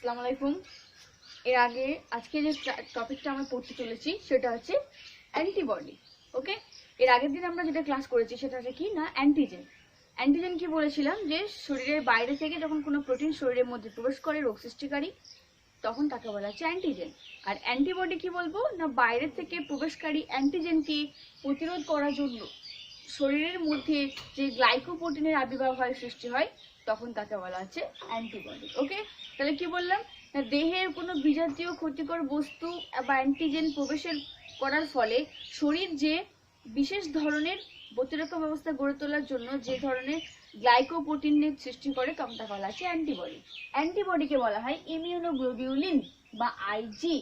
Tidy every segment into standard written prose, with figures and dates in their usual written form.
আসসালামু আলাইকুম। এর আগে আজকে যে টপিকটা আমরা পড়তে চলেছি সেটা হচ্ছে অ্যান্টিবডি। ওকে, এর আগের দিন আমরা যেটা ক্লাস করেছি সেটা হচ্ছে কি না অ্যান্টিজেন। অ্যান্টিজেন কি বলেছিলাম যে শরীরের বাইরে থেকে যখন কোনো প্রোটিন শরীরের মধ্যে প্রবেশ করে রোগ সৃষ্টিকারী তখন তাকে বলা হচ্ছে অ্যান্টিজেন। আর অ্যান্টিবডি কি বলবো না বাইরে থেকে প্রবেশকারী অ্যান্টিজেনকে প্রতিরোধ করার জন্য শরীরের মধ্যে যে গ্লাইকোপ্রোটিনের আবির্ভাব হয় সৃষ্টি হয় তখন তাকে বলা হচ্ছে অ্যান্টিবডি। ওকে, তাহলে কি বললাম না দেহের কোনো বিজাতীয় ক্ষতিকর বস্তু বা অ্যান্টিজেন প্রবেশের করার ফলে শরীর যে বিশেষ ধরনের প্রতিরক্ষা ব্যবস্থা গড়ে তোলার জন্য যে ধরনের গ্লাইকোপ্রোটিনের সৃষ্টি করে তখন তাকে বলা হচ্ছে অ্যান্টিবডি। অ্যান্টিবডিকে বলা হয় ইমিউনোগ্লোবিউলিন বা আইজি।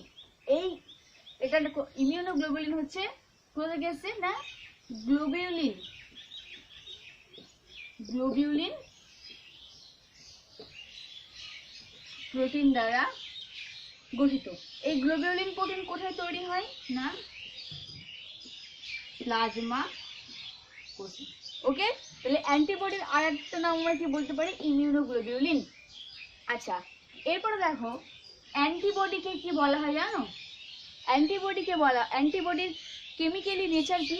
এটা ইমিউনোগ্লোবিউলিন হচ্ছে কোথা থেকে এসছে না গ্লোবিউলিন প্রোটিন দ্বারা গঠিত। এই গ্লোবিউলিন প্রোটিন কোথায় তৈরি হয় না প্লাজমা কোষে। ওকে, তাহলে অ্যান্টিবডির আর একটা নাম আমরা কি বলতে পারি ইমিউনোগ্লোবিউলিন। আচ্ছা, এরপরে দেখো অ্যান্টিবডিকে কি বলা হয় জানো? অ্যান্টিবডির কেমিক্যালি নেচার কি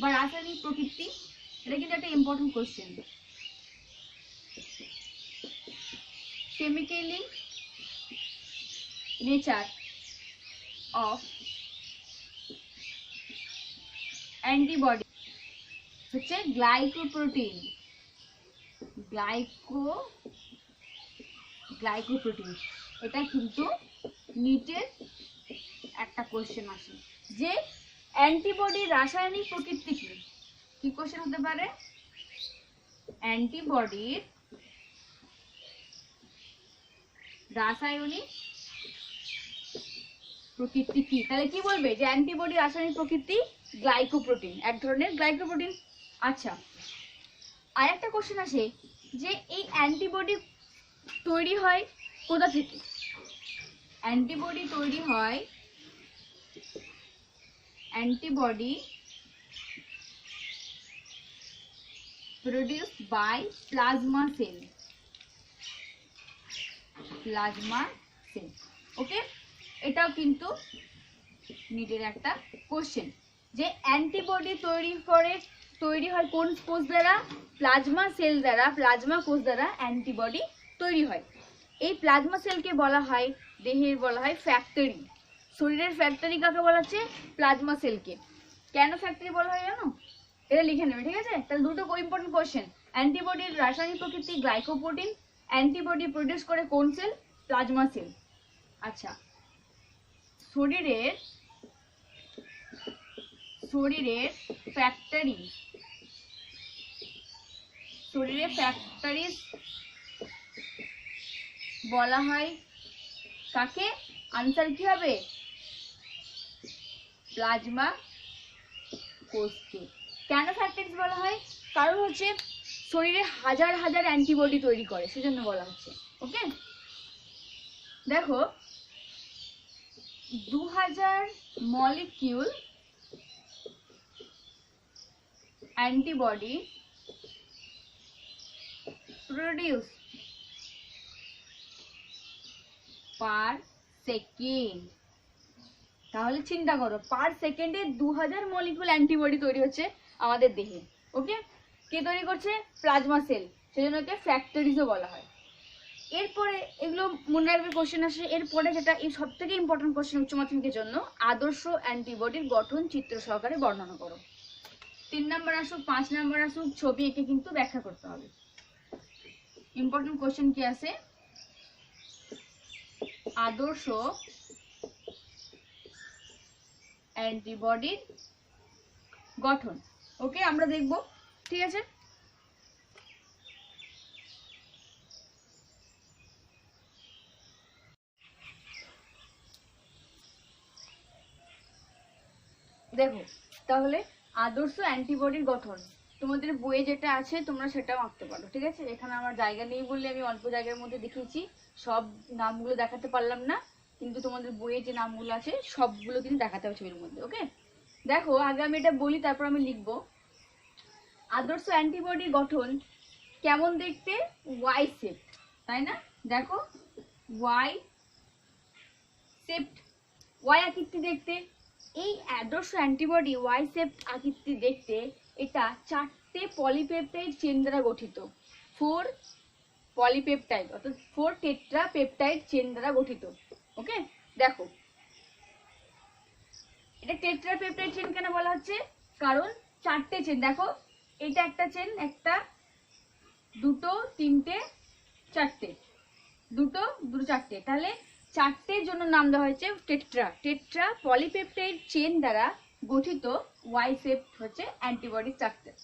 বা রাসায়নিক প্রকৃতি, এটা কিন্তু একটা important question. Chemically nature of antibody হচ্ছে গ্লাইকোপ্রোটিন। গ্লাইকোপ্রোটিন এটা কিন্তু নিটের একটা কোশ্চেন আসে যে অ্যান্টিবডির রাসায়নিক প্রকৃতি কি। কি কোশ্চেন হতে পারে? অ্যান্টিবডির রাসায়নিক প্রকৃতি কি? তাহলে কি বলবে যে অ্যান্টিবডির রাসায়নিক প্রকৃতি গ্লাইকোপ্রোটিন, এক ধরনের গ্লাইকোপ্রোটিন। আচ্ছা, আর একটা কোশ্চেন আসে যে এই অ্যান্টিবডি তৈরি হয় কোথা থেকে? অ্যান্টিবডি তৈরি হয় produced by plasma cell. ওকে, এটাও কিন্তু নিটের একটা কোশ্চেন যে অ্যান্টিবডি তৈরি হয় কোন কোষ দ্বারা? প্লাজমা সেল দ্বারা, প্লাজমা কোষ দ্বারা অ্যান্টিবডি তৈরি হয়। এই প্লাজমা সেলকে বলা হয় দেহের বলা হয় ফ্যাক্টরি। শরীরের ফ্যাক্টরি কাকে বলা হচ্ছে? প্লাজমা সেলকে। কেন ফ্যাক্টরি বলা হয় জানো? এটা লিখে নেবে, ঠিক আছে? তাহলে দুটো ইম্পর্টেন্ট কোশ্চেন। অ্যান্টিবডির রাসায়নিক প্রকৃতি গ্লাইকোপ্রোটিন, অ্যান্টিবডি প্রডিউস করে কোন সেল? Plasma sell. আচ্ছা, শরীরের ফ্যাক্টরি বলা হয় কাকে? আনসার কি হবে? প্লাজমা কোষকে। কেন ফ্যাক্টরিজ বলা হয়? কারণ হচ্ছে শরীরে হাজার হাজার অ্যান্টিবডি তৈরি করে, সেজন্য বলা হচ্ছে। ওকে, দেখো 2000 molecule antibody produce per second. তাহলে চিন্তা করো, পার সেকেন্ডে 2000 মলিকিউল অ্যান্টিবডি তৈরি হচ্ছে আমাদের দেহে। ওকে, কে তৈরি করছে? প্লাজমা সেল, সেজন্য একে ফ্যাক্টরিজও বলা হয়। এরপরে এগুলো মনে রাখবে কোশ্চেন আসে। এরপরে যেটা এই সব থেকে ইম্পর্টেন্ট কোশ্চেন উচ্চ মাধ্যমিকের জন্য, আদর্শ অ্যান্টিবডির গঠন চিত্র সহকারে বর্ণনা করো। 3 নাম্বার আসুক 5 নাম্বার আসুক, ছবি এঁকে কিন্তু ব্যাখ্যা করতে হবে। ইম্পর্টেন্ট কোশ্চেন কি আছে? আদর্শ অ্যান্টিবডির গঠন। ওকে, আমরা দেখব, ঠিক আছে? দেখো তাহলে আদর্শ অ্যান্টিবডির গঠন তোমাদের বইয়ে যেটা আছে তোমরা সেটাও আঁকতে পারো, ঠিক আছে? এখানে আমার জায়গা নেই বললে আমি অল্প জায়গার মধ্যে দেখিয়েছি, সব নামগুলো দেখাতে পারলাম না, কিন্তু তোমাদের বইয়ে যে নামগুলো আছে সবগুলো কিন্তু দেখাতে হবে ছবির মধ্যে। ওকে, দেখো আগে আমি এটা বলি তারপর আমি লিখবো। আদর্শ অ্যান্টিবডির গঠন কেমন দেখতে? ওয়াই শেপ, তাই না? দেখো ওয়াই সেপ্ট, ওয়াই আকৃতি দেখতে। এই আদর্শ অ্যান্টিবডি ওয়াই সেপ্ট আকৃতি দেখতে এটা 4টে পলিপেপটাইড চেন দ্বারা গঠিত, 4 পলিপেপটাইড অর্থাৎ 4 টেট্রা পেপটাইড চেন দ্বারা গঠিত। ওকে, দেখো এটা টেট্রা পেপটাইড চেন কেন বলা হচ্ছে, কারণ 4টে চেন, দেখো এটা একটা চেন, একটা, দুটো, তিনটে, চারটে, দুটো, দুটো, চারটে, তাহলে 4টের জন্য নাম দেওয়া হয়েছে টেট্রা। টেট্রা পলিপেপটাইড চেন দ্বারা গঠিত ওয়াই সেপ হচ্ছে অ্যান্টিবডি স্ট্রাকচার।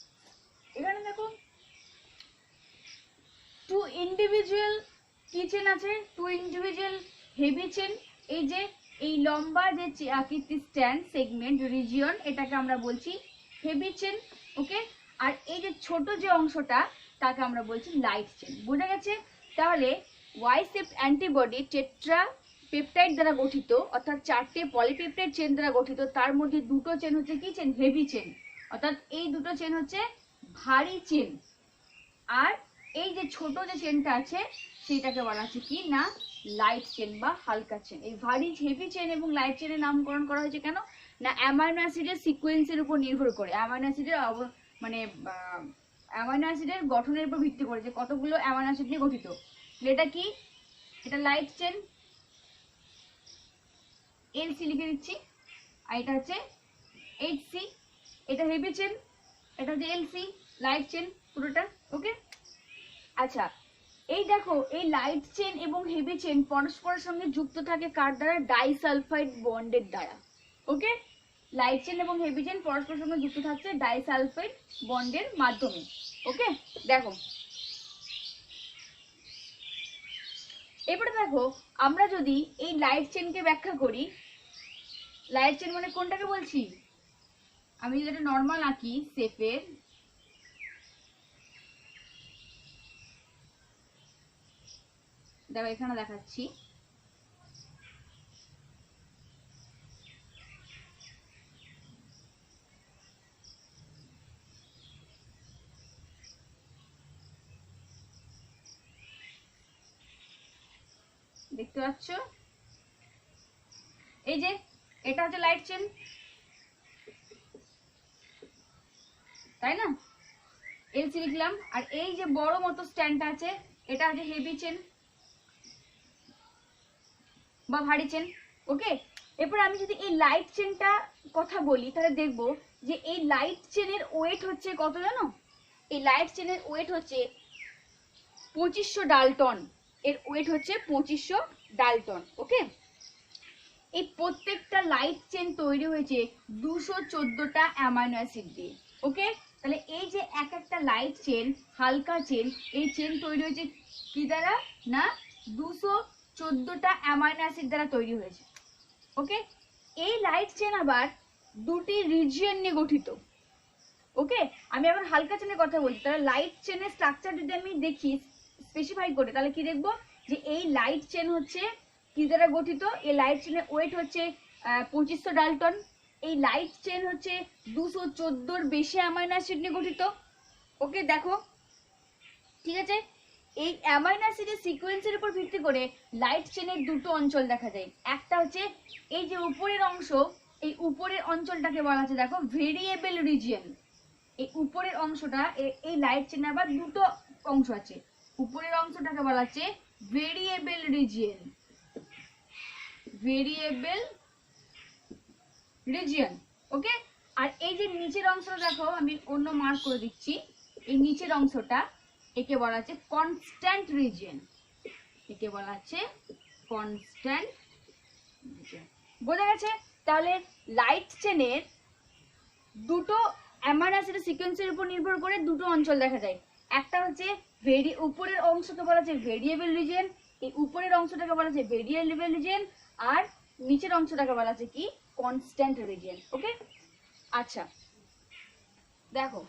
এখানে দেখো 2 ইন্ডিভিজুয়াল কি চেন আছে, 2 ইন্ডিভিজুয়াল হেভি চেন। এই যে এই লম্বা যে আকৃতি স্ট্যান্ড সেগমেন্ট রিজিয়ন, এটাকে আমরা বলছি হেভি চেন। ওকে, আর এই যে ছোট যে অংশটা তাকে আমরা বলছি লাইট চেন। বোঝা গেছে? তাহলে Y shape antibody tetrapeptide দ্বারা গঠিত, অর্থাৎ 4টে পলিপেপটাইড চেন দ্বারা গঠিত। তার মধ্যে দুটো চেন হচ্ছে কি চেন, হেভি চেন, অর্থাৎ এই দুটো চেন হচ্ছে ভারী চেন। আর এই যে ছোট যে চেনটা আছে সেটাকে বলা হচ্ছে কি না লাইট চেন বা হালকা চেন। এই ভারী হেভি চেন এবং লাইট চেনের নামকরণ করা হয়েছে কেন না অ্যামাইনো অ্যাসিডের সিকোয়েন্সের উপর নির্ভর করে, অ্যামাইনো অ্যাসিডের মানে অ্যামাইনো অ্যাসিডের গঠনের উপর ভিত্তি করে যে কতগুলো অ্যামাইনো অ্যাসিড নিয়ে গঠিত। এটা কি, এটা লাইট চেন, এলসি লিখে দিচ্ছি, আর এটা হচ্ছে এইচসি। এটা হেভি চেন, এটা হচ্ছে এলসি, লাইট চেন পুরোটা। ওকে, আচ্ছা এই দেখো এই লাইট চেন এবং হেভি চেন পরস্পরের সঙ্গে যুক্ত থাকে কার দ্বারা, ডাইসালফাইড বন্ডের দ্বারা। ওকে, লাইট চেন এবং হেভি চেন পরস্পরের সঙ্গে যুক্ত থাকছে ডাইসালফাইড বন্ডের মাধ্যমে। ওকে, দেখো এবারে দেখো আমরা যদি এই লাইট চেনকে ব্যাখ্যা করি, লাইট চেন মানে কোনটাকে বলছি, আমি যদি এটা নর্মাল আঁকি শেপের, দেখো এখানে দেখাচ্ছি, দেখতে পাচ্ছ এই যে এটা হচ্ছে লাইট চেন, তাই না, এলসি লিখলাম। আর এই যে বড় মতো স্ট্যান্ডটা আছে এটা হচ্ছে হেভি চেন বা ভারী চেন। ওকে, এরপর আমি যদি এই লাইট চেনটা কথা বলি তাহলে দেখবো যে এই লাইট চেনের ওয়েট হচ্ছে কত জানো, এই লাইট চেনের ওয়েট হচ্ছে 2500 ডালটন, এর ওয়েট হচ্ছে 2500 ডালটন। ওকে, এই প্রত্যেকটা লাইট চেন তৈরি হয়েছে 214টা অ্যামাইনো অ্যাসিড দিয়ে। ওকে, তাহলে এই যে এক একটা লাইট চেন হালকা চেন, এই চেন তৈরি হয়েছে কি দ্বারা না 214টা অ্যামাইনো অ্যাসিড দ্বারা তৈরি হয়েছে। ওকে, এই লাইট চেন আবার দুটি রিজিয়ন নিয়ে গঠিত। ওকে, আমি এখন হালকা চেনের কথা বলছি, তাহলে লাইট চেনের স্ট্রাকচার যদি আমি দেখি স্পেসিফাই করে তাহলে কি দেখবো যে এই লাইট চেন হচ্ছে কি দ্বারা গঠিত, এই লাইট চেনের ওয়েট হচ্ছে 2500 ডালটন, এই লাইট চেন হচ্ছে 214র বেশি অ্যামাইনো অ্যাসিড নিয়ে গঠিত। ওকে, দেখো ঠিক আছে, এই অ্যামাইনো অ্যাসিডের সিকোয়েন্সের উপর ভিত্তি করে লাইট চেনের দুটো অঞ্চল দেখা যায়। একটা হচ্ছে এই যে উপরের অংশ, এই উপরের অঞ্চলটাকে বলা হচ্ছে দেখো ভেরিয়েবল রিজিয়ন। এই উপরের অংশটা এই লাইট চেনে আবার দুটো অংশ আছে, উপরের অংশটাকে বলা হচ্ছে ভেরিয়েবল রিজিয়ন, ভেরিয়েবল রিজিয়ন। ওকে, আর এই যে নিচের অংশটা দেখো আমি অন্য মার্ক করে দিচ্ছি, এই নিচের অংশটা একে বলা হচ্ছে কনস্ট্যান্ট রিজিয়ন, একে বলা হচ্ছে কনস্ট্যান্ট রিজিয়ন। বোঝা গেছে? তাহলে লাইট চেনের দুটো অ্যামাইনো অ্যাসিডের সিকোয়েন্সের উপর নির্ভর করে দুটো অঞ্চল দেখা যায়। একটা হচ্ছে উপরের অংশকে বলা হচ্ছে ভেরিয়েবল রিজিয়ন, এই উপরের অংশটাকে বলা হচ্ছে ভেরিয়েবল রিজিয়ন, আর নিচের অংশটাকে বলা হচ্ছে কি কনস্ট্যান্ট রিজিয়ন। ওকে, আচ্ছা দেখো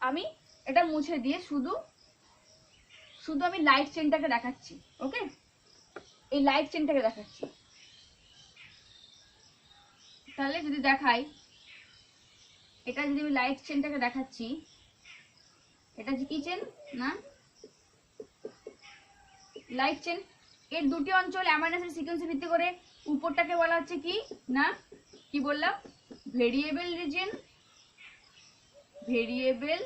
আমি এটা মুছে দিয়ে শুধু আমি লাইট চেনটাকে দেখাচ্ছি। ওকে, এই লাইট চেনটাকে দেখাচ্ছি, তাহলে যদি দেখাই এটা যদি আমি লাইট চেনটাকে দেখাচ্ছি, এটা যে কি চেন না লাইট চেন, এর দুটি অঞ্চল অ্যামাইনো অ্যাসিড সিকোয়েন্সে ভিত্তি করে। উপরটাকে বলা হচ্ছে কি না, কি বললাম, ভেরিয়েবল রিজিয়ন, ভেরিয়েবল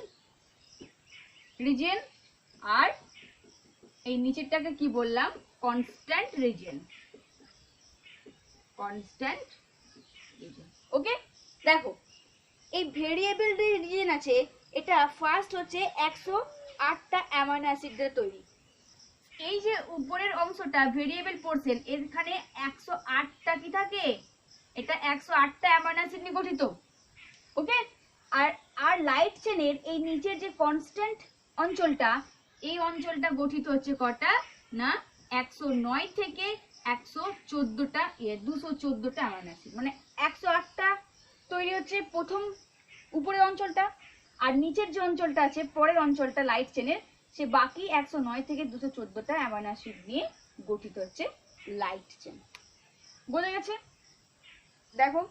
রিজিয়ন, আর এই নিচেরটাকে কি বললাম, কনস্ট্যান্ট রিজিয়ন, কনস্ট্যান্ট রিজিয়ন। ওকে, দেখো এই ভেরিয়েবল রিজিয়ন আছে, এটা ফার্স্ট হচ্ছে 108টা অ্যামাইনো অ্যাসিড দিয়ে তৈরি। এই যে উপরের অংশটা ভেরিয়েবল পোরশন, এখানে 108টা কি থাকে, এটা 108টা অ্যামাইনো অ্যাসিড নিয়ে গঠিত। ওকে, আর লাইট চেনের এই নিচের যে কনস্ট্যান্ট অঞ্চলটা, এই অঞ্চলটা গঠিত হচ্ছে কটা না, 109 থেকে 114টা 214টা অ্যামাইনো অ্যাসিড, মানে 108টা তৈরি হচ্ছে প্রথম উপরের অঞ্চলটা, আর নিচের যে অঞ্চলটা আছে পরের অঞ্চলটা লাইট চেনের, সে বাকি 109 থেকে 214টা অ্যামাইনো অ্যাসিড নিয়ে গঠিত হচ্ছে লাইট চেন। বোঝা গেছে? দেখো,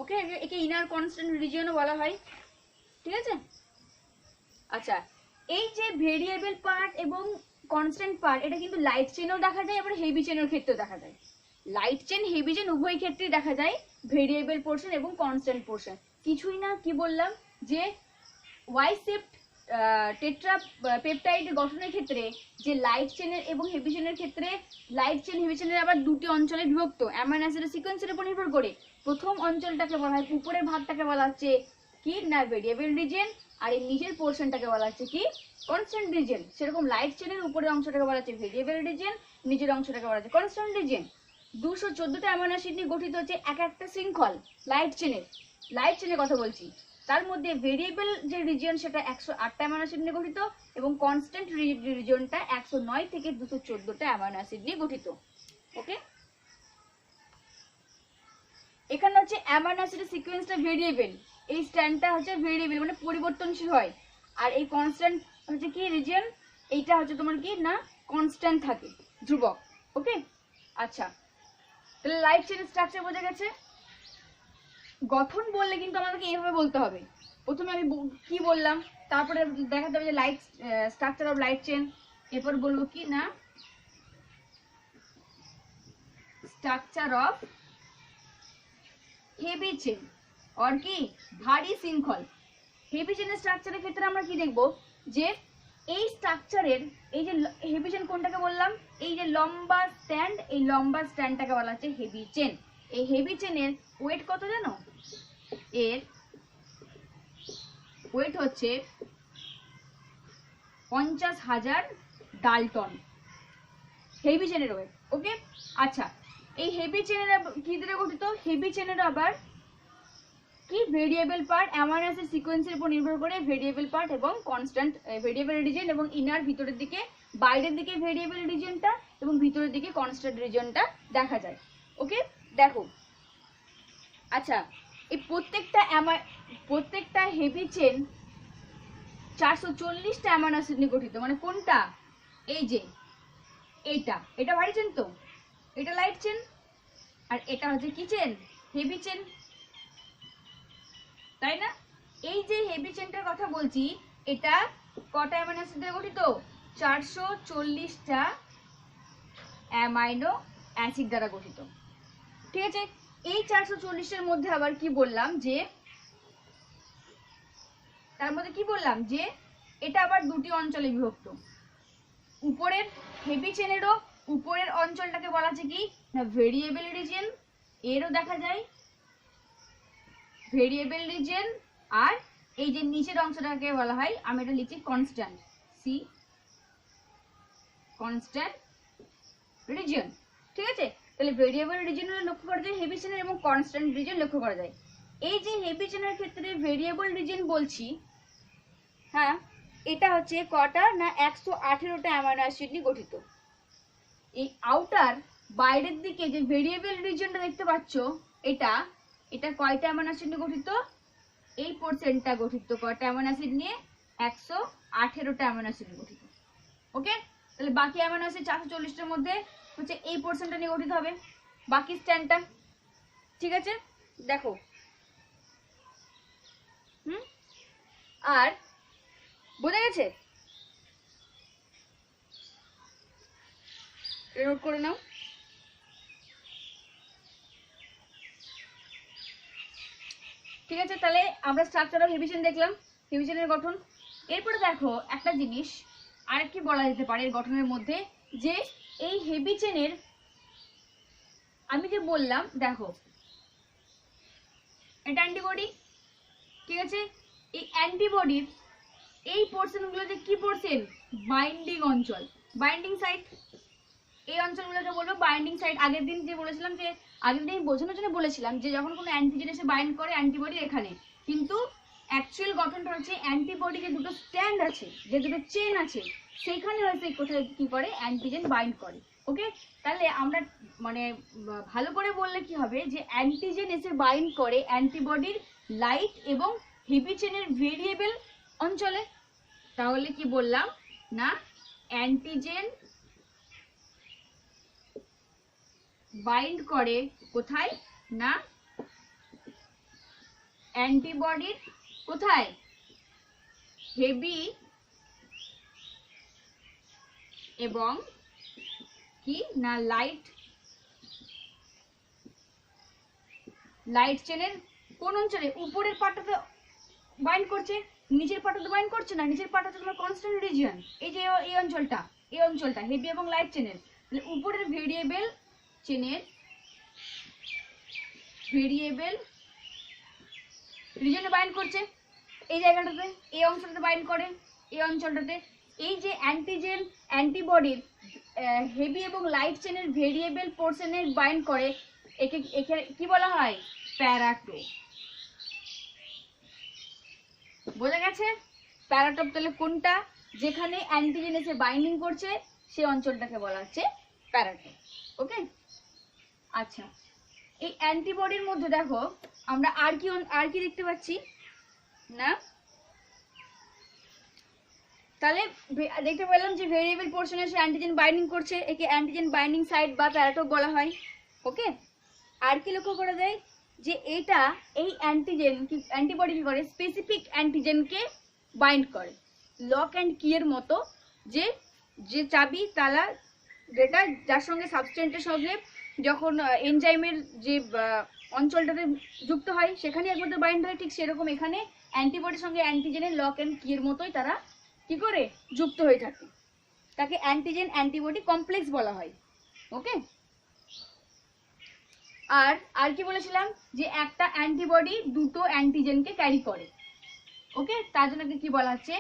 ওকে, একে ইনার কনস্ট্যান্ট রিজিয়নও বলা হয়, ঠিক আছে। আচ্ছা, এই যে ভেরিয়েবল পার্ট এবং কনস্ট্যান্ট পার্ট, এটা কিন্তু লাইট চেনেও দেখা যায়, আবার হেভি চেনের ক্ষেত্রেও দেখা যায়। লাইট চেন হেভি চেন উভয় ক্ষেত্রেই দেখা যায় ভেরিয়েবল পোরশন এবং কনস্ট্যান্ট পোরশন। কিছুই না, কি বললাম, যে ওয়াই শিফট টেট্রা পেপটাইড গঠনের ক্ষেত্রে যে লাইট চেনের এবং হেভি চেনের ক্ষেত্রে, লাইট চেন হেভি চেনের আবার দুটি অঞ্চলে বিভক্ত অ্যামাইনো অ্যাসিডের সিকোয়েন্সের উপর নির্ভর করে। প্রথম অঞ্চলটাকে বলা হয়, উপরের ভাগটাকে বলা হচ্ছে কি না, ভেরিয়েবল রিজিয়ন, আর এই নিচের পোরশনটাকে বলা হচ্ছে কি, কনস্ট্যান্ট রিজিয়ন। সেরকম লাইট চেনের উপরের অংশটাকে বলা হচ্ছে ভেরিয়েবল রিজিয়ন, নিচের অংশটাকে বলা হচ্ছে কনস্ট্যান্ট রিজিয়ন। 214টা অ্যামাইনো অ্যাসিড নিয়ে গঠিত হচ্ছে এক একটা শৃঙ্খল লাইট চেনের কথা বলছি। তার মধ্যে ভেরিয়েবল যে রিজিয়ন সেটা 108টা অ্যামাইনো অ্যাসিড নিয়ে গঠিত, এবং কনস্ট্যান্ট রিজিয়নটা 109 থেকে 214টা অ্যামাইনো অ্যাসিড নিয়ে গঠিত। ওকে, এখানে হচ্ছে অ্যামাইনো অ্যাসিডের সিকোয়েন্সটা ভেরিয়েবল, এই স্ট্যান্ডটা হচ্ছে ভেরিয়েবল মানে পরিবর্তনশীল হয়, আর এই কনস্ট্যান্ট হচ্ছে কি রিজিয়ন, এইটা হচ্ছে তোমার কি না, কনস্ট্যান্ট থাকে, ধ্রুবক। ওকে, আচ্ছা, তাহলে লাইট চেনের স্ট্রাকচার বোঝা গেছে। গঠন বললে কিন্তু আমাদেরকে এইভাবে বলতে হবে। প্রথমে আমি কি বললাম, তারপরে দেখাতে হবে যে light structure of light chain, এরপর বলবো কি না, স্ট্রাকচার অফ হেভি চেন, আর কি ভারী শৃঙ্খল। হেভি চেনের স্ট্রাকচারের ক্ষেত্রে আমরা কি দেখব, যে এই স্ট্রাকচারের এই যে হেভি চেন কোনটাকে বললাম, এই যে লম্বা স্ট্যান্ড, এই লম্বা স্ট্যান্ডটাকে বলা হচ্ছে হেভি চেন। এই হেভি চেনের ওয়েট কত জানো, এর ওয়েট হচ্ছে 50,000 ডালটন, হেভি চেনের ওয়েট। ওকে, আচ্ছা, এই হেভি চেনের কি দিয়ে গঠিত, হেভি চেনের আবার কি ভেরিয়েবল পার্ট অ্যামাইনো অ্যাসিড সিকোয়েন্সের উপর নির্ভর করে ভেরিয়েবল পার্ট এবং কনস্ট্যান্ট ভেরিয়েবল রিজিয়ন, এবং ইনার ভিতরের দিকে, বাইরের দিকে ভেরিয়েবল রিজিয়নটা এবং ভিতরের দিকে কনস্ট্যান্ট রিজিয়নটা দেখা যায়। ওকে, দেখো, আচ্ছা, এই প্রত্যেকটা হেভি চেন 440টা অ্যামাইনো অ্যাসিড নিয়ে গঠিত, মানে কোনটা, এই যে এটা ভারী চেন, তো এটা লাইট চেন, আর এটা হচ্ছে কি চেন, হেভি চেন, তাই না। এই যে হেভি চেনটার কথা বলছি, এটা কটা অ্যামাইনো অ্যাসিড দিয়ে গঠিত, 440টা অ্যামাইনো অ্যাসিড দ্বারা গঠিত, ঠিক আছে। এই 440-এর মধ্যে আবার কি বললাম, যে তার মধ্যে কি বললাম, যে এটা আবার দুটি অঞ্চলে বিভক্ত। উপরের হেভি চেনেরও উপরের অঞ্চলটাকে বলা আছে কি না, ভেরিয়েবল রিজিয়ন, এরও দেখা যায় ভেরিয়েবল রিজিয়ন, আর এই যে নিচের অংশটাকে বলা হয়, আমি এটা লিখছি কনস্ট্যান্ট, সি কনস্ট্যান্ট রিজিয়ন, ঠিক আছে। তাহলে ভেরিয়েবল রিজিয়ন লক্ষ্য করা যায় হেভি চেনের, এবং কনস্ট্যান্ট রিজিয়ন লক্ষ্য করা যায়। এই যে হেভি চেনের ক্ষেত্রে ভেরিয়েবল রিজিয়ন বলছি, হ্যাঁ, এটা হচ্ছে কটা না, 118টা অ্যামাইনো অ্যাসিড নিয়ে গঠিত। এই আউটার বাইরের দিকে যে ভেরিয়েবল রিজিয়নটা দেখতে পাচ্ছ, এটা কয়টা অ্যামাইনো অ্যাসিড নিয়ে গঠিত, এই পোরশনটা গঠিত কয়টা অ্যামাইনো অ্যাসিড নিয়ে, 118টা অ্যামাইনো অ্যাসিড নিয়ে গঠিত। ওকে, তাহলে বাকি অ্যামাইনো অ্যাসিড 440টার মধ্যে হচ্ছে এই পোরশনটা নিয়ে গঠিত হবে, বাকি স্ট্যান্ডটা, ঠিক আছে। দেখো, আর বোঝা গেছে, নোট করে নাও। ঠিক আছে, তাহলে আমরা স্ট্রাকচার অফ হেভি চেইন দেখলাম, হেভি চেইনের গঠন। এরপরে দেখো একটা জিনিস আর কি বলা যেতে পারে এর গঠনের মধ্যে, যে এই হেভি চেইনের আমি যে বললাম, দেখো এটা অ্যান্টিবডি, ঠিক আছে, এই অ্যান্টিবডির এই পোর্শনগুলো যে কি পোর্শন, বাইন্ডিং অঞ্চল, বাইন্ডিং সাইট, এই অঞ্চলগুলোকে বলবো বাইন্ডিং সাইট। আগের দিন যে বলেছিলাম, যে আগের দিন বোঝানোর জন্য বলেছিলাম যে যখন কোনো অ্যান্টিজেন এসে বাইন্ড করে অ্যান্টিবডি এখানে, কিন্তু অ্যাকচুয়াল গঠনটা হচ্ছে অ্যান্টিবডি যে দুটো স্ট্যান্ড আছে, যে দুটো চেন আছে, সেইখানে হয়তো কোথায় কি করে অ্যান্টিজেন বাইন্ড করে। ওকে, তাহলে আমরা মানে ভালো করে বললে কি হবে, যে অ্যান্টিজেন এসে বাইন্ড করে অ্যান্টিবডির লাইট এবং হেভি চেনের ভেরিয়েবল অঞ্চলে। তাহলে কি বললাম না, অ্যান্টিজেন বাইন্ড করে কোথায় না, অ্যান্টিবডির কোথায়, হেভি এবং কি না লাইট চেনের কোন অঞ্চলে, উপরের পার্টটাতে বাইন্ড করছে, নিচের পার্টটাতে বাইন্ড করছে না, নিচের পার্টটা হচ্ছে তোমার কনস্ট্যান্ট রিজিয়ন, এই যে এই অঞ্চলটা হেভি এবং লাইট চেনের, উপরের ভেরিয়েবল চেনের ভেরিয়েবল রিজনে বাইন্ড করছে, এই জায়গাটাতে, এই অঞ্চলটাতে বাইন্ড করে, এই অঞ্চলটাতে। এই যে অ্যান্টিজেন অ্যান্টিবডির হেভি এবং লাইট চেনের ভেরিয়েবল পোর্শনে বাইন্ড করে, একে এখানে কি বলা হয়, প্যারাটো। বোঝা গেছে? প্যারাটোপ তাহলে কোনটা, যেখানে অ্যান্টিজেন এসে বাইন্ডিং করছে সেই অঞ্চলটাকে বলা হচ্ছে প্যারাটোপ। ওকে, আচ্ছা, এই অ্যান্টিবডির মধ্যে দেখো আমরা আর কি দেখতে পাচ্ছি না, তাহলে দেখতে পেলাম যে ভেরিয়েবল পোর্শনে সে অ্যান্টিজেন বাইন্ডিং করছে, একে অ্যান্টিজেন বাইন্ডিং সাইট বা প্যারাটোপ বলা হয়। ওকে, আর কি লক্ষ্য করা যায়, যে এটা এই অ্যান্টিজেন কি অ্যান্টিবডি কি করে, স্পেসিফিক অ্যান্টিজেনকে বাইন্ড করে, লক অ্যান্ড কি এর মতো, যে যে চাবি তালা যেটা যার সঙ্গে সাবস্টেন্সের সঙ্গে যখন এনজাইমের যে অঞ্চলটাতে যুক্ত হয় সেখানে একমাত্র বাইন্ড হয়, ঠিক সেরকম এখানে অ্যান্টিবডির সঙ্গে অ্যান্টিজেনের লক অ্যান্ড কি এর মতোই তারা কি করে যুক্ত হয়ে থাকে, তাকে অ্যান্টিজেন অ্যান্টিবডি কমপ্লেক্স বলা হয়। ওকে, আর কি বলেছিলাম, যে একটা অ্যান্টিবডি দুটো অ্যান্টিজেনকে ক্যারি করে। ওকে, তার জন্য কি বলা হচ্ছে,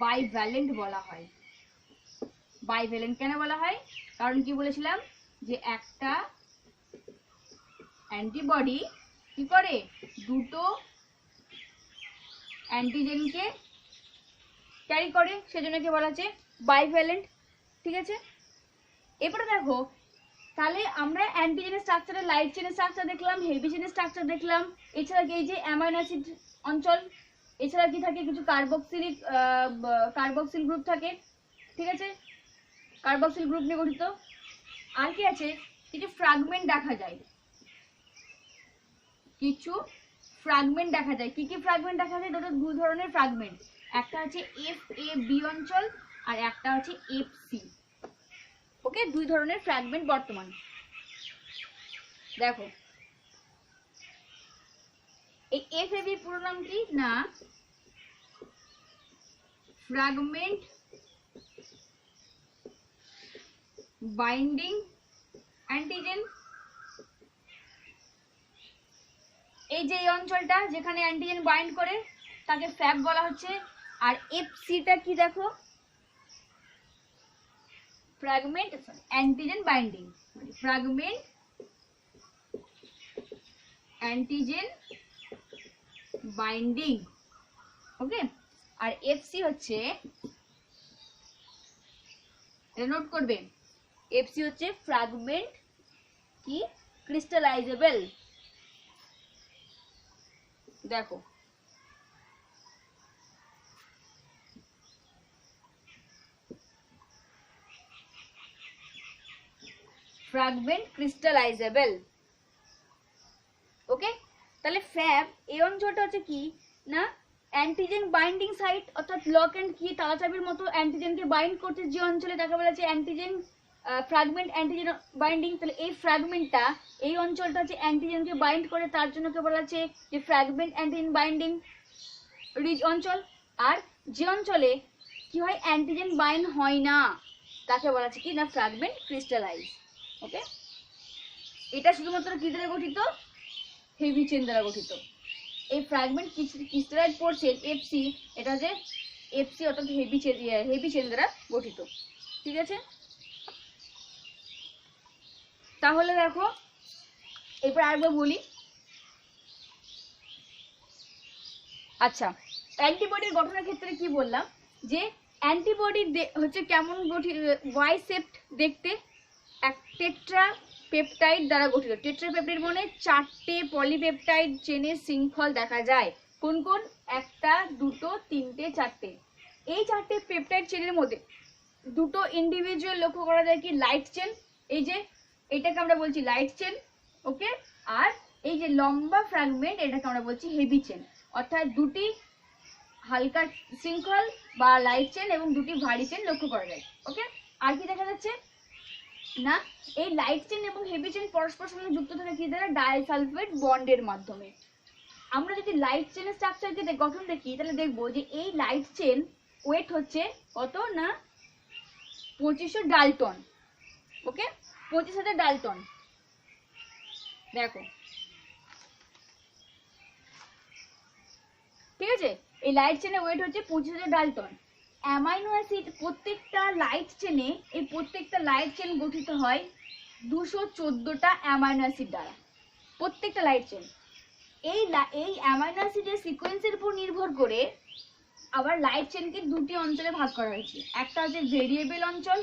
বাইভ্যালেন্ট বলা হয়। বাইভ্যালেন্ট কেন বলা হয়, কারণ কি বলেছিলাম, যে একটা অ্যান্টিবডি কি করে দুটো অ্যান্টিজেনকে ক্যারি করে, সেজন্য কি বলা হচ্ছে বাইভ্যালেন্ট। ঠিক আছে, এরপরে দেখো, তাহলে আমরা অ্যান্টিজেনের স্ট্রাকচারে লাইট চেনের স্ট্রাকচার দেখলাম, হেভি চেনের স্ট্রাকচার দেখলাম, এছাড়া এই যে অ্যামাইনো অ্যাসিড অঞ্চল, এছাড়া কি থাকে, কিছু কার্বক্সিল গ্রুপ থাকে। ঠিক আছে, কার্বক্সিল গ্রুপ নিয়ে গঠিত। আর কি আছে, কিছু ফ্র্যাগমেন্ট দেখা যায়, কি কি ফ্র্যাগমেন্ট দেখা যায়, দু ধরনের ফ্র্যাগমেন্ট, একটা হচ্ছে FAB অঞ্চল আর একটা হচ্ছে FC। ওকে, দুই ধরনের ফ্র্যাগমেন্ট বর্তমান। দেখো এই FAB পুরো নাম কি না, ফ্র্যাগমেন্ট বাইন্ডিং অ্যান্টিজেন। এই যে এই অঞ্চলটা যেখানে অ্যান্টিজেন বাইন্ড করে তাকে ফ্যাব বলা হচ্ছে। আর FCটা কি দেখো, fragment antigen binding, fragment antigen binding. Okay, আর FC হচ্ছে, এটা নোট করবে, FC হচ্ছে ফ্র্যাগমেন্ট কি ক্রিস্টালাইজেবল। দেখো ফ্র্যাগমেন্ট ক্রিস্টালাইজেবল। ওকে, তাহলে ফ্যাব এই অঞ্চলটা হচ্ছে কি না, অ্যান্টিজেন বাইন্ডিং সাইট অর্থাৎ লক অ্যান্ড কি তালাচাবির মতো অ্যান্টিজেনকে বাইন্ড করতে যে অঞ্চলে তাকে বলা হচ্ছে অ্যান্টিজেন ফ্র্যাগমেন্ট অ্যান্টিজেন বাইন্ডিং। তাহলে এই ফ্র্যাগমেন্টটা এই অঞ্চলটা যে অ্যান্টিজেনকে বাইন্ড করে তার জন্য কে বলা হচ্ছে যে ফ্র্যাগমেন্ট অ্যান্টিজেন বাইন্ডিং রিজ অঞ্চল। আর যে অঞ্চলে কি হয় অ্যান্টিজেন বাইন্ড হয় না তাকে বলা হচ্ছে কি না ফ্র্যাগমেন্ট ক্রিস্টালাইজ। ওকে, এটা শুধুমাত্র কি দ্বারা গঠিত? হেভি চেন দ্বারা গঠিত। এই ফ্র্যাগমেন্ট ক্রিস্টালাইজ পোর্শন এফসি, এটা যে এফসি অর্থাৎ হেভি চেন দ্বারা গঠিত। ঠিক আছে, তাহলে দেখো এরপর আরেকবার বলি। আচ্ছা, অ্যান্টিবডির গঠনের ক্ষেত্রে কি বললাম যে অ্যান্টিবডি হচ্ছে কেমন গঠিত, ওয়াই শেপড দেখতে, এক টেট্রা পেপটাইড দ্বারা গঠিত। টেট্রা পেপটাইড মানে 4টে পলিপেপটাইড চেনের শৃঙ্খল দেখা যায়। কোন কোন? 1টা 2টো 3টে 4টে। এই 4টে পেপটাইড চেনের মধ্যে 2টো ইন্ডিভিজুয়াল লক্ষ্য করা যায় কি লাইট চেন, এই যে এটাকে আমরা বলছি লাইট চেন। ওকে, আর এই যে লম্বা ফ্র্যাগমেন্ট এটাকে আমরা বলছি হেভি চেন। অর্থাৎ 2টি হালকা শৃঙ্খল বা লাইট চেন এবং 2টি ভারী চেন লক্ষ্য করা যায়। ওকে, আর কি দেখা যাচ্ছে না এই লাইট চেন এবং হেভি চেন পরস্পর সঙ্গে যুক্ত থাকে কি দ্বারা? ডাইসালফেট বন্ডের মাধ্যমে। আমরা যদি লাইট চেনের স্ট্রাকচারকে গঠন দেখি তাহলে দেখবো যে এই লাইট চেন ওয়েট হচ্ছে কত না 2500 ডালটন। ওকে, 25,000 ডালটন। দেখো ঠিক আছে, এই লাইট চেনের ওয়েট হচ্ছে 25,000 ডালটন। অ্যামাইনো অ্যাসিড প্রত্যেকটা লাইট চেনে, এই প্রত্যেকটা লাইট চেন গঠিত হয় 214টা অ্যামাইনো অ্যাসিড দ্বারা। প্রত্যেকটা লাইট চেন এই অ্যামাইনো অ্যাসিডের সিকোয়েন্সের উপর নির্ভর করে আবার লাইট চেনকে 2টি অঞ্চলে ভাগ করা হয়েছে। একটা হচ্ছে ভেরিয়েবল অঞ্চল,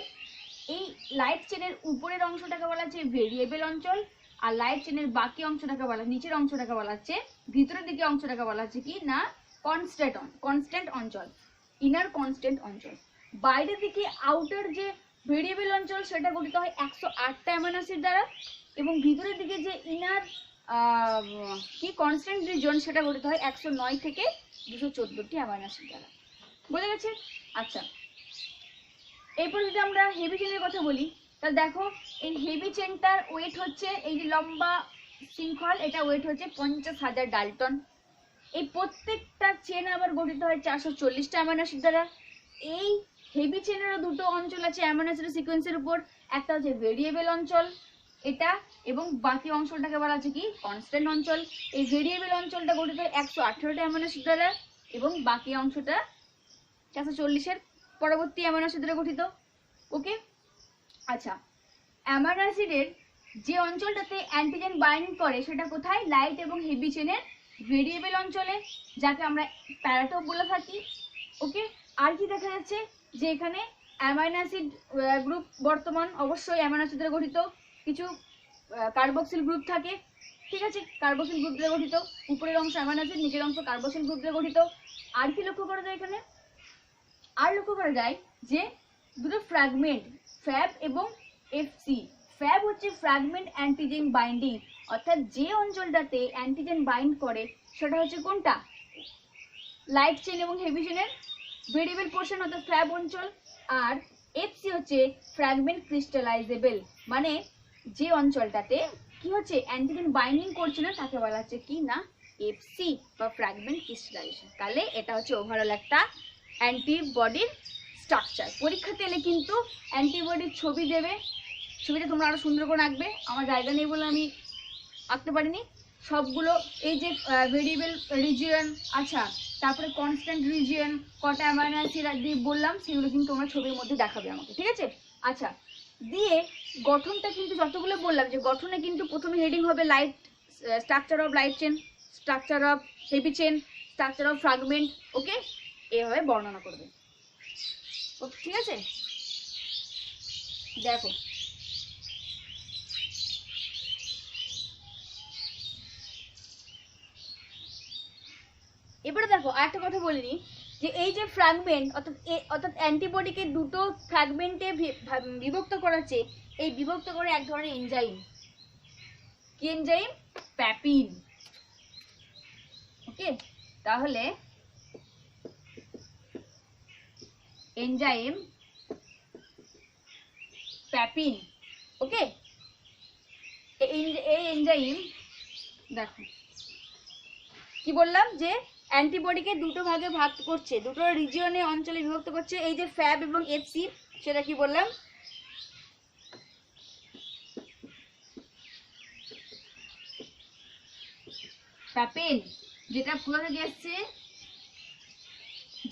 এই লাইট চেনের উপরের অংশটাকে বলা হচ্ছে ভেরিয়েবল অঞ্চল, আর লাইট চেনের বাকি অংশটাকে বলা, নিচের অংশটাকে বলা হচ্ছে, ভিতরের দিকে অংশটাকে বলা হচ্ছে কি না কনস্ট্যান্ট অঞ্চল, ইনার কনস্ট্যান্ট অঞ্চল। বাইরের দিকে আউটার যে ভেরিয়েবল অঞ্চল সেটা গঠিত হয় 108টা অ্যামাইনো অ্যাসিড দ্বারা, এবং ভিতরের দিকে যে ইনার কি কনস্ট্যান্ট রিজন সেটা গঠিত হয় 109 থেকে 214টি অ্যামাইনো অ্যাসিড দ্বারা। বোঝা গেছে? আচ্ছা, এরপর যদি আমরা হেভি চেনের কথা বলি তাহলে দেখো এই হেভি চেনটার ওয়েট হচ্ছে, এই যে লম্বা শৃঙ্খল এটা ওয়েট হচ্ছে 50,000 ডালটন। এই প্রত্যেকটা চেন আবার গঠিত হয় 440টা অ্যামাইনো অ্যাসিড দ্বারা। এই হেভি চেনেরও 2টো অঞ্চল আছে অ্যামাইনো অ্যাসিড সিকোয়েন্সের উপর, একটা হচ্ছে ভেরিয়েবল অঞ্চল এটা, এবং বাকি অংশটাকে বলা আছে কি কনস্ট্যান্ট অঞ্চল। এই ভেরিয়েবল অঞ্চলটা গঠিত হয় 118টা অ্যামাইনো অ্যাসিড দ্বারা, এবং বাকি অংশটা 440-এর পরবর্তী অ্যামাইনো অ্যাসিড দ্বারা গঠিত। ওকে, আচ্ছা, অ্যামাইনো অ্যাসিডের যে অঞ্চলটাতে অ্যান্টিজেন বাইন্ড করে সেটা কোথায়? লাইট এবং হেভি চেনের ভেরিয়েবল অঞ্চলে, যাকে আমরা প্যারাটোপ বলে থাকি। ওকে, আর কি দেখা যাচ্ছে যে এখানে অ্যামাইনো অ্যাসিড গ্রুপ বর্তমান অবশ্যই অ্যামাইনো অ্যাসিড দ্বারা গঠিত, কিছু কার্বক্সিল গ্রুপ থাকে। ঠিক আছে, কার্বক্সিল গ্রুপ দ্বারা গঠিত, উপরের অংশ অ্যামাইনো অ্যাসিড, নিচের অংশ কার্বক্সিল গ্রুপ দ্বারা গঠিত। আর কি লক্ষ্য করা যায় এখানে? আর লক্ষ্য করা যায় যে 2টো ফ্র্যাগমেন্ট ফ্যাব এবং এফসি। ফ্যাব হচ্ছে ফ্র্যাগমেন্ট অ্যান্টিজেন বাইন্ডিং, অর্থাৎ যে অঞ্চলটাতে অ্যান্টিজেন বাইন্ড করে সেটা হচ্ছে কোনটা? লাইট চেন এবং হেভি চেনের ভেরিয়েবল পোর্শন অর্থাৎ ফ্যাব অঞ্চল। আর এফসি হচ্ছে ফ্র্যাগমেন্ট ক্রিস্টালাইজেবল, মানে যে অঞ্চলটাতে কি হচ্ছে অ্যান্টিজেন বাইন্ডিং করছে না তাকে বলা হচ্ছে কি না এফসি বা ফ্র্যাগমেন্ট ক্রিস্টালাইজেশন। তাহলে এটা হচ্ছে ওভারঅল একটা অ্যান্টিবডির স্ট্রাকচার। পরীক্ষাতে এলে কিন্তু অ্যান্টিবডির ছবি দেবে, ছবিটা তোমরা আরো সুন্দর করে আঁকবে। আমার জায়গা নেই বলে আমি আঁকতে পারিনি সবগুলো। এই যে ভেরিয়েবল রিজিয়ন, আচ্ছা, তারপরে কনস্ট্যান্ট রিজিয়ন, কটা অ্যামাইনো অ্যাসিড দিয়ে বললাম সেগুলো কিন্তু তোমরা ছবির মধ্যে দেখাবে আমাকে, ঠিক আছে? আচ্ছা, দিয়ে গঠনটা কিন্তু যতগুলো বললাম যে গঠনে কিন্তু প্রথমে হেডিং হবে light, structure of light chain, structure of heavy chain, structure of fragment. Okay, এভাবে বর্ণনা করবে। ওকে, ঠিক আছে, দেখো এবারে দেখো আরেকটা কথা বলিনি যে এই যে ফ্র্যাগমেন্ট অর্থাৎ অ্যান্টিবডিকে 2টো ফ্র্যাগমেন্টে বিভক্ত করাচ্ছে, এই বিভক্ত করে এক ধরনের এনজাইম। কি এনজাইম? প্যাপিন। ওকে, তাহলে এনজাইম প্যাপিন। ওকে, এই এনজাইম দেখো কি বললাম যে অ্যান্টিবডিকে দুটো ভাগে ভাগ করছে, দুটো রিজিয়নে অঞ্চলে বিভক্ত করছে, এই যে ফ্যাব এবং এফসি, সেটা কি বললাম প্যাপিন, যেটা কোথা থেকে এসছে,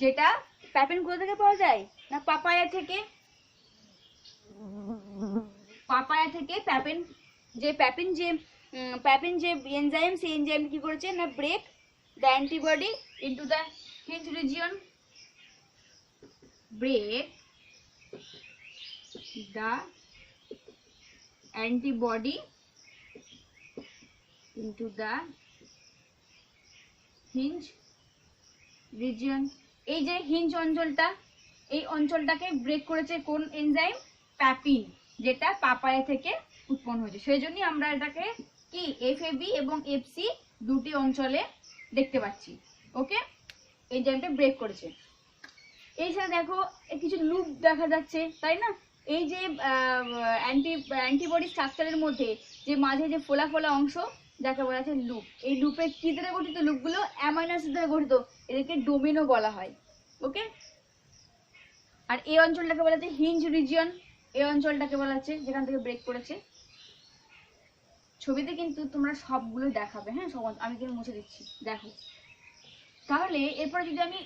যেটা প্যাপিন কোথা থেকে পাওয়া যায় না পাপায়া থেকে, পাপায়া থেকে প্যাপিন যে এনজাইম, সেই এনজাইম কি করেছে না break the antibody into the hinge region, break the antibody into the hinge region. এই যে হিঞ্জ অঞ্চলটা, এই অঞ্চলটাকে ব্রেক করেছে কোন এনজাইম, প্যাপিন, যেটা পাপায়া থেকে উৎপন্ন হয়েছে। সেই জন্যই আমরা এটাকে কি এফএবি এবং এফসি দুটি অঞ্চলে দেখতে পাচ্ছি। ওকে, এনজাইমটা ব্রেক করেছে। এই সাথে দেখো কিছু লুপ দেখা যাচ্ছে, তাই না? এই যে অ্যান্টিবডি স্ট্রাকচারের মধ্যে যে মাঝে যে ফোলা ফোলা অংশ, যাকে বলা আছে লুপ, এই লুপে কি দ্বারা গঠিত, লুপগুলো অ্যামাইনো অ্যাসিড দ্বারা গঠিত, এদেরকে ডোমেনও বলা হয়। ওকে, আর এই অঞ্চলটাকে বলা হচ্ছে হিঞ্জ রিজিয়ন, এই অঞ্চলটাকে বলা হচ্ছে যেখান থেকে ব্রেক করেছে। ছবিতে কিন্তু তোমরা সবগুলো দেখাবে, হ্যাঁ সব আমি কিন্তু মুছে দিচ্ছি, দেখো। তাহলে এরপরে যদি আমি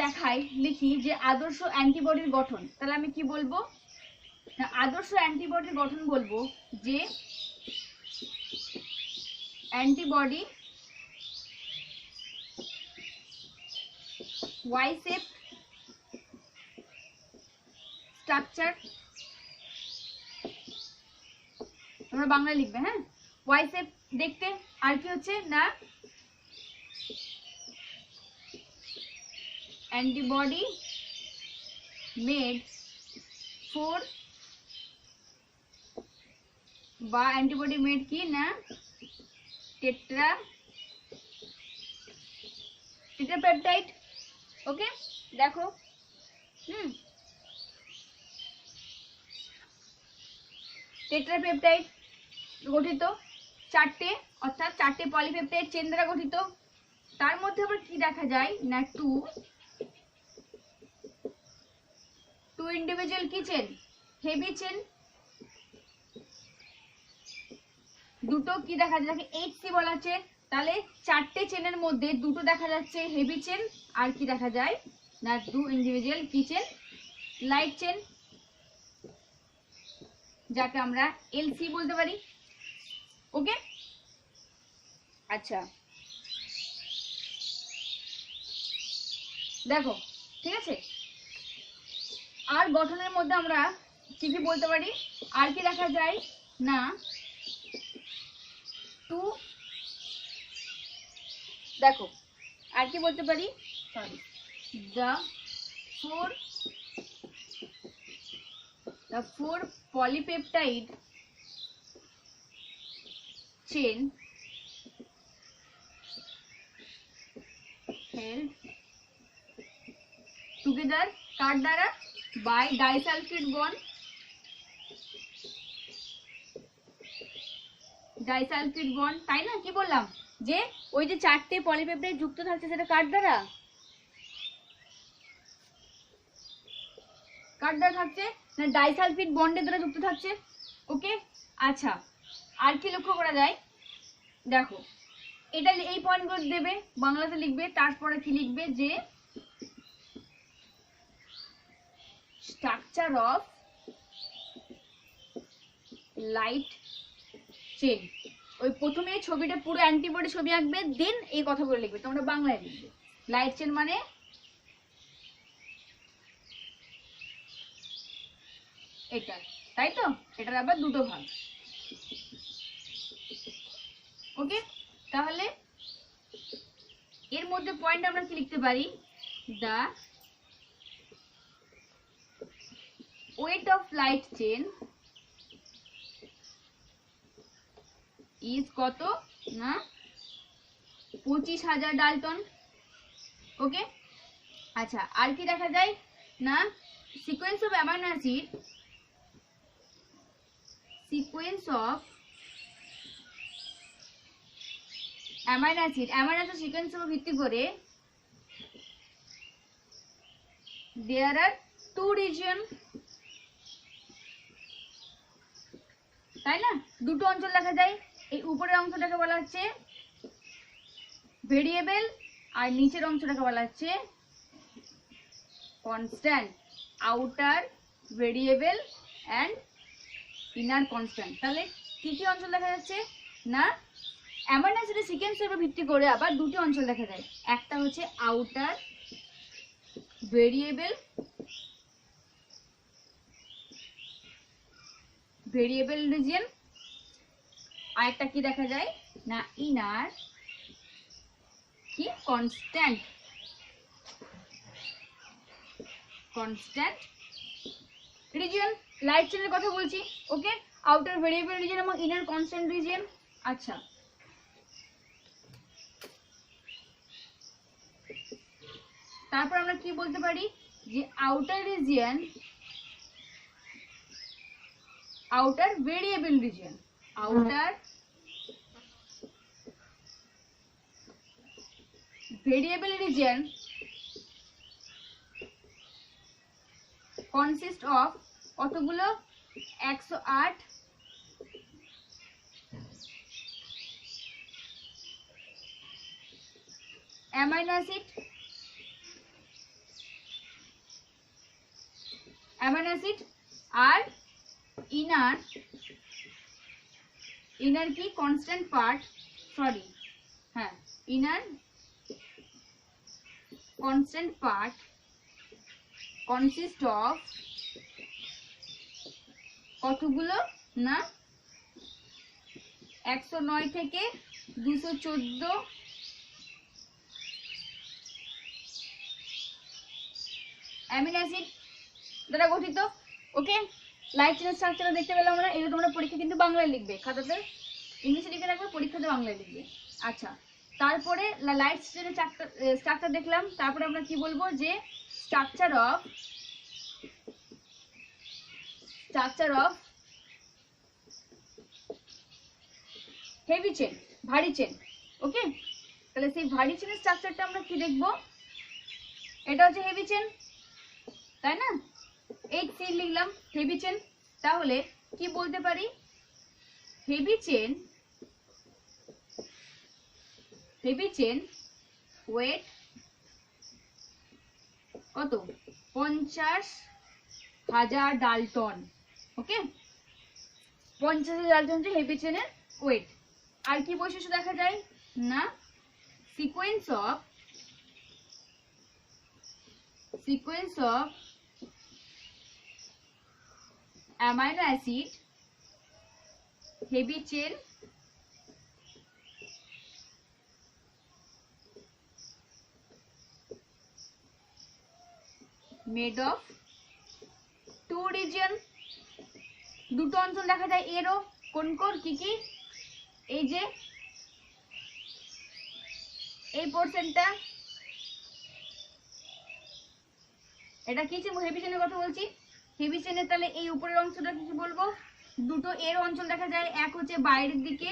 দেখাই, লিখি যে আদর্শ অ্যান্টিবডির গঠন, তাহলে আমি কি বলবো না, আদর্শ অ্যান্টিবডির গঠন বলবো যে অ্যান্টিবডি ওয়াই শেপ স্ট্রাকচার, তোমরা বাংলায় লিখবে, হ্যাঁ ওয়াই শেপ দেখতে, আর কি হচ্ছে না অ্যান্টিবডি মেড ফর, বা অ্যান্টিবডি মেড কি না টেট্রাপেপটাইড। ওকে, দেখো টেট্রাপেপটাইড গঠিত চারটে, অর্থাৎ চারটে পলিপেপটাইড চেন দ্বারা গঠিত। তার মধ্যে আবার কি দেখা যায় না টু ইন্ডিভিজুয়াল কি চেন, হেভি চেন, দুটো কি দেখা যায় এইচসি বলা আছে। তাহলে চারটে চেনের মধ্যে দুটো দেখা যাচ্ছে হেভি চেন, আর কি দেখা যায় না টু ইন্ডিভিজুয়াল কি চেন, লাইট চেন, যাকে আমরা এলসি বলতে পারি। ওকে, আচ্ছা দেখো, ঠিক আছে। আর গঠনের মধ্যে আমরা কি কি বলতে পারি, আর কি দেখা যায় না টু, দেখো আর কি বলতে পারি, sorry, the four polypeptide chain held together কার দ্বারা, by disulfide bond, তাই না? কি বললাম যে ওই যে চারটে পলিপেপটাইড যুক্ত থাকছে, সেটা কার দ্বারা থাকছে না ডাইসালফিড বন্ডের দ্বারা যুক্ত থাকছে। ওকে, আচ্ছা আর কি লক্ষ্য করা যায়, দেখো এটা এই পয়েন্টগুলো দেবে, বাংলাতে লিখবে, তারপরে কি লিখবে যে স্ট্রাকচার অফ লাইট চেন। ওই প্রথমে ছবিটা পুরো অ্যান্টিবডি ছবি আঁকবে, দেন এই কথাগুলো লিখবে, তোমরা বাংলায় লিখবে। লাইট চেন মানে এটা, তাই তো? এটার আবার দুটো ভাগ। ওকে, তাহলে এর মধ্যে পয়েন্ট আমরা কি লিখতে পারি, the weight of light chain is কত না 25,000 ডালটন। ওকে, আচ্ছা আর কি দেখা যায় না sequence of amino acid, sequence of amino acid, amino acid sequence উপর ভিত্তি করে there are two region, তাই না? দুটো অঞ্চল দেখা যায়। এই উপরের অংশটাকে বলা হচ্ছে ভেরিয়েবল আর নিচের অংশটাকে বলা হচ্ছে constant. Outer variable and inner constant. তাহলে কি কি অঞ্চল দেখা যাচ্ছে না অ্যামাইনো অ্যাসিডের সিকোয়েন্সের উপর ভিত্তি করে আবার দুটি অঞ্চল দেখা যায়। একটা হচ্ছে আউটার ভেরিয়েবল রিজিয়ন, আর একটা কি দেখা যায় না ইনার কি কনস্ট্যান্ট রিজিয়ন। লাইট চেনের কথা বলছি, ওকে। আউটার ভেরিয়েবল রিজিয়ন এবং ইনার কনস্ট্যান্ট রিজিয়ন। আচ্ছা, তারপর আমরা কি বলতে পারি যে outer region, outer variable region, outer variable region consist of কতগুলো 108 অ্যামাইনো অ্যাসিড আর ইনার কি কনস্ট্যান্ট পার্ট, সরি হ্যাঁ inner constant part consist of কতগুলো না 109 থেকে 214 অ্যামিনো অ্যাসিড দ্বারা গঠিত, ওকে। লাইট চেনের স্ট্রাকচার দেখতে পেলাম আমরা। এটা তোমরা পরীক্ষা কিন্তু বাংলায় লিখবে, খাতাতে ইংলিশে লিখে রাখবে, পরীক্ষাতে বাংলায় লিখবে। আচ্ছা, তারপরে লাইট চেনের স্ট্রাকচার দেখলাম। তারপরে আমরা কি বলবো যে স্ট্রাকচার অফ হেভি চেন, ভারী চেন, ওকে। তাহলে সেই ভারী চেনের স্ট্রাকচারটা আমরা কি দেখবো, এটা হচ্ছে হেভি চেন, তাই না? এই চেন লিখলাম হেভি চেন। তাহলে কি বলতে পারি, হেভি চেন ওয়েট কত 50,000 ডালটন, ওকে। 50,000 ডালটন হচ্ছে হেভি চেনের ওয়েট। আর কি বৈশিষ্ট্য দেখা যায় না sequence of amino acid heavy chain made of two region, দুটো অঞ্চল দেখা যায়। এরও কোন কি কি, এই যে এই পোর্শনটা, এটা কি হেভি চেনের কথা বলছি। হেভি চেনের তাহলে এই উপরের অংশটা কি বলবো, দুটো এর অঞ্চল দেখা যায়। এক হচ্ছে বাইরের দিকে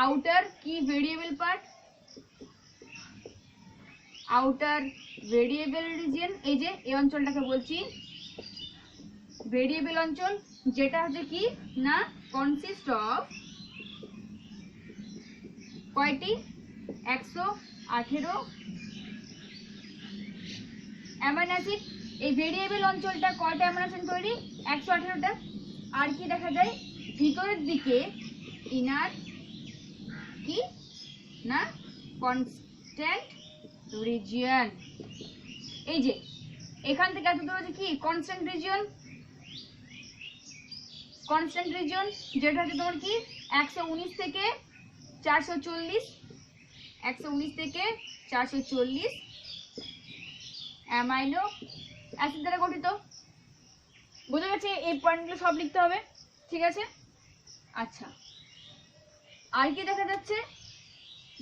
আউটার কি variable part, outer variable region, এই যে এই অঞ্চলটাকে বলছি ভেরিয়েবল অঞ্চল, যেটা হচ্ছে কি না কনসিস্ট অফ কয়টি 118 অ্যামাইনো অ্যাসিড। এই ভেরিয়েবল অঞ্চলটা কয়টা অ্যামাইনো অ্যাসিড তৈরি 118টা। আর কি দেখা যায় ভিতরের দিকে ইনার কি না কনস্ট্যান্ট রিজিয়ন, এই যে এখান থেকে এত দূর হচ্ছে কি কনস্ট্যান্ট রিজিয়ন, যেটা হচ্ছে তোমার কি 119 থেকে 440, 119 থেকে 440 অ্যামাইনো অ্যাসিড দ্বারা গঠিত। বোঝা গেছে? এই পয়েন্টগুলো সব লিখতে হবে, ঠিক আছে। আচ্ছা, আর কি দেখা যাচ্ছে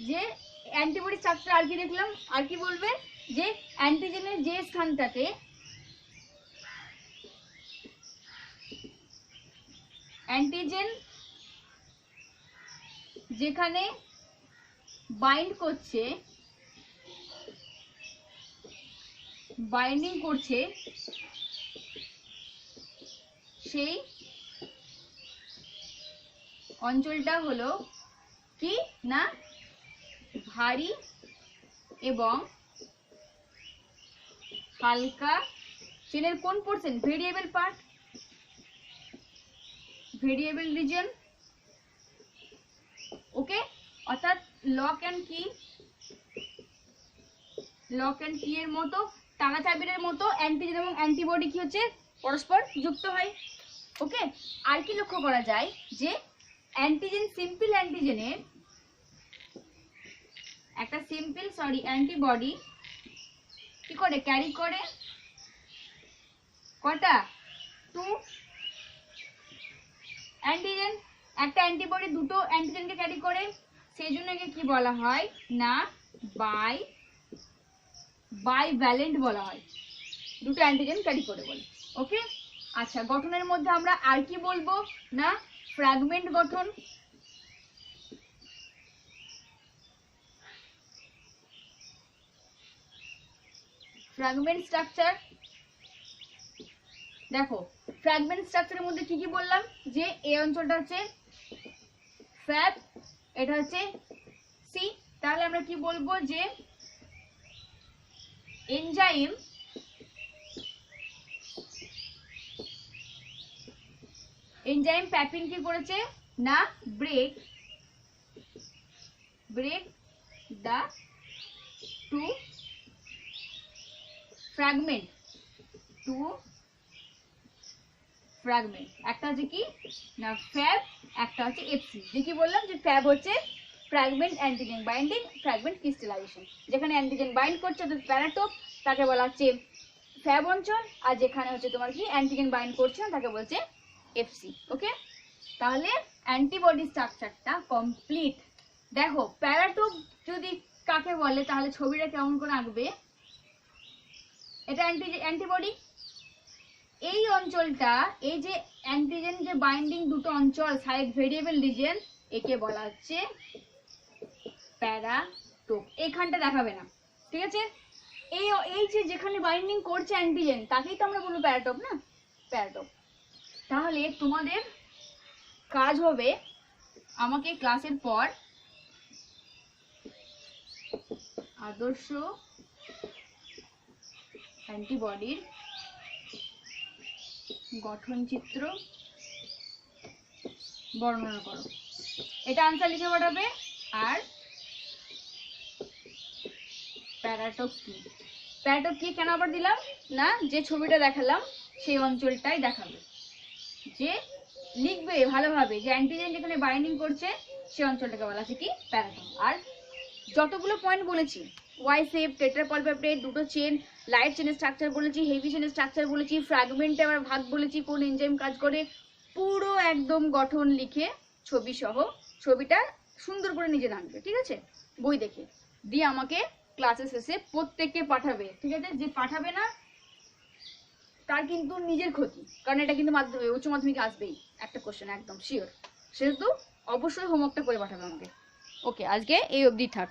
যে অ্যান্টিবডি স্ট্রাকচার, আর কি দেখলাম, আর কি বলবে যে অ্যান্টিজেনের যে স্থানটাতে অ্যান্টিজেন যেখানে বাইন্ড করছে, বাইন্ডিং করছে, সেই অঞ্চলটা হলো কি না ভারী এবং হালকা। চেনের কোন portion? Variable part, variable region. Okay, অর্থাৎ lock and key, lock and key এর মতো, তালা চাবির মতো অ্যান্টিজেন এবং অ্যান্টিবডি কি হচ্ছে পরস্পর যুক্ত হয়। ওকে, আর কি লক্ষ্য করা যায় যে অ্যান্টিজেন, সিম্পল অ্যান্টিজেনের একটা অ্যান্টিবডি কি করে ক্যারি করে কটা? 2 অ্যান্টিজেন। একটা অ্যান্টিবডি দুটো অ্যান্টিজেনকে ক্যারি করে, সেই জন্য একে কি বলা হয় না বাইভ্যালেন্ট বলা হয়, দুটো অ্যান্টিজেন ক্যারি করে বলে। ওকে, আচ্ছা, গঠনের মধ্যে আমরা আর কি বলবো না ফ্র্যাগমেন্ট গঠন। ফ্র্যাগমেন্ট স্ট্রাকচার, দেখো ফ্র্যাগমেন্ট স্ট্রাকচারের মধ্যে কি কি বললাম, যে এই অঞ্চলটা হচ্ছে ফ্যাব, এটা হচ্ছে সি। তাহলে আমরা কি বলবো যে এনজাইম প্যাপিং কি করেছে না ব্রেক দা টু ফ্র্যাগমেন্ট, একটা হচ্ছে কি না ফ্যাব, একটা হচ্ছে এফসি। যে কি বললাম যে ফ্যাব হচ্ছে fragment antigen binding, fragment crystallisation. যেখানে অ্যান্টিজেন বাইন্ড করছে অর্থাৎ প্যারাটোপ, তাকে বলা হচ্ছে ফ্যাব অঞ্চল, আর যেখানে হচ্ছে তোমার কি অ্যান্টিজেন বাইন্ড করছে তাকে বলছে এফসি। ওকে, তাহলে অ্যান্টিবডি স্ট্রাকচারটা কমপ্লিট। দেখো প্যারাটোপ যদি কাকে বলে তাহলে ছবিটা কেমন করে আঁকবে, এটা অ্যান্টিবডি। এই অঞ্চলটা, এই যে অ্যান্টিজেন যে বাইন্ডিং দুটো অঞ্চল সাইড ভেরিয়েবল রিজন, একে বলা হচ্ছে প্যারাটোপ। এখানটা দেখাবে না, ঠিক আছে? এই যে যেখানে বাইন্ডিং করছে অ্যান্টিজেন তাকেই তো আমরা বলবো প্যারাটোপ না, প্যারাটোপ। তাহলে তোমাদের কাজ হবে আমাকে ক্লাসের পর আদর্শ অ্যান্টিবডির গঠন চিত্র বর্ণনা করো, এটা আনসার লিখে পাঠাবে। আর প্যারাটোপ কি কেন আবার দিলাম না, যে ছবিটা দেখালাম সেই অঞ্চলটাই দেখাবে, যে লিখবে ভালোভাবে যে অ্যান্টিজেন যেখানে বাইন্ডিং করছে সেই অঞ্চলটাকে বলা আছে কি প্যারাটোপ। আর যতগুলো পয়েন্ট বলেছি, ওয়াই শেপ, টেট্রাপলিপেপ্টাইড, দুটো চেন, লাইট চেনের স্ট্রাকচার বলেছি, হেভি চেনের স্ট্রাকচার বলেছি, ফ্র্যাগমেন্টে আবার ভাগ বলেছি, কোন এনজাইম কাজ করে, পুরো একদম গঠন লিখে ছবি সহ ছবিটা সুন্দর করে নিজে আনবে, ঠিক আছে? বই দেখে দিয়ে আমাকে ক্লাসের শেষে প্রত্যেককে পাঠাবে, ঠিক আছে? যে পাঠাবে না তার কিন্তু নিজের ক্ষতি, কারণ এটা কিন্তু উচ্চ মাধ্যমিকে আসবেই একটা কোশ্চেন, একদম শিওর। সেহেতু অবশ্যই হোমওয়ার্কটা করে পাঠাবে আমাকে। ওকে, আজকে এই অবধি থাক।